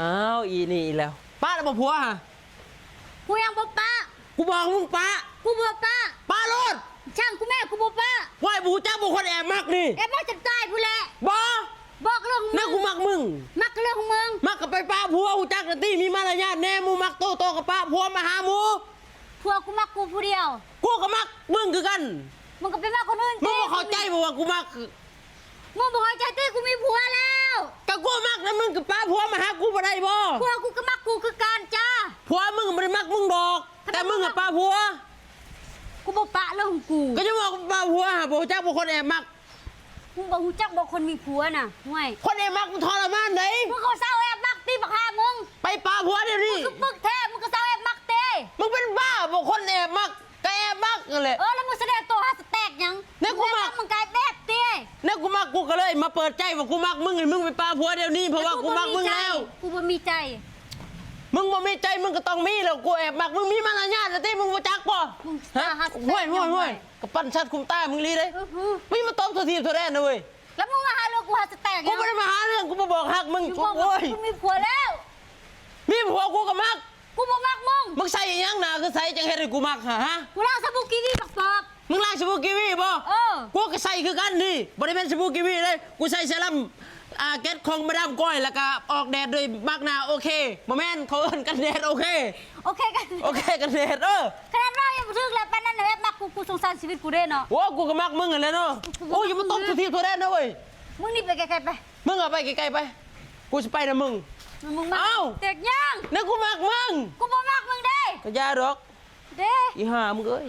อ้าวอีนี่แล้วป้าแล้วบ่ผัวฮะกูยังบ่ป้ากูบอกมึงป้ากูบ่ป้าป้าโลดช่างกูแม่กูบ่ป้าว่ายบูจ้าบุคคลแอบมักนี่แอบมักจะตายผู้แหละบอกเรื่องแม่กูมักมึงมักเรื่องของมึงมักกับไปป้าผัวกูจักกะตี้มีมารยาทแน่มูมักโตกับป้าผัวมาหามูผัวกูมักกูผู้เดียวกูก็มักมึงคือกันมึงก็ไปมักคนอื่นมึงบ่เข้าใจบ่ว่ากูมักมึงบอกให้ใจตีกูมีผัวแล้วก็กูมักแล้วมึงกับป้าผัวมาหากูบ่ได้บ่ผัวกูก็มักกูคือการจ้าผัวมึงไม่ได้มักมึงดอกแต่มึงกับป้าผัวกูบอกปะเรื่องของกูก็จะบอกป้าผัวหาบ่จักบ่คนแอบมักมึงบอกหูจักบอกคนมีผัวน่ะห่วยคนแอบมักมึงทรมานไหนมึงเขาเศร้าแอบมักตีบักฮามึงไปป้าผัวเดี๋ยวนี้มึงปึกแท้มึงก็เศร้าแอบมักเต้มึงเป็นบ้าบอกคนแอบมักก็แอบมักนั่นแหละแล้วมึงแสดงตัวหาสแต็กยังเนี่ยกูมักมึงกลายแบบเต้เนี่ยกูมักกูก็เลยมาเปิดใจว่ากูมักมึงเลยมึงไปป้าผัวเดี๋ยวนี้เพราะว่ากูมักมึงแล้วกูบ่มีใจมึงบ่มีใจมึงก็ต้องมีแล้วกูแอบมักมึงมีมารยาทแล้วที่มึงบ่จักป่ะฮะห่วยกับปั้นชัดคุมตามึงลีเลยไม่มาตบตัวทีตัวแรกนะเว้ยแล้วมึงมาหาเรื่องกูหาสแต็กกูไม่ได้มาหาเรื่องกูมาบอกฮักมึงโว้ยกูมีผัวแล้วมีผัวกูก็มักกูบ่มักมึงใส่ยังหนาคือใส่จังเฮ็ดให้กูมักฮะกูล้างสบู่กีวีปอกมึงล้างสบู่กีวีบ่กูก็ใส่คือกันนี่บ่ได้เป็นสบู่กีวีเลยกูใส่เซรั่มเก็ตของมาดามก้อยแล้วก็ออกแดดด้วยมักหนาโอเคบ่แม่นเขาเอิ้นกันแดดโอเคกันแดดขนาดเรายังถึงแล้วปานนั้นแอบมักกูสงสารชีวิตกูเด้เนาะโอ้กูก็มักมึงนั่นแหละเนาะโอ้ยอย่ามาตบตัวทีตัวแรกนะเว้ยมึงนี่ไปไกลๆไปมึงอะไปไกลๆไปกูจะไปนะมึงเอ้าเด็กย่างเนี่ยกูมักมึงกูบ่มักมึงเด้ก็ยาดอกเด้อีห่ามึงเอ้ย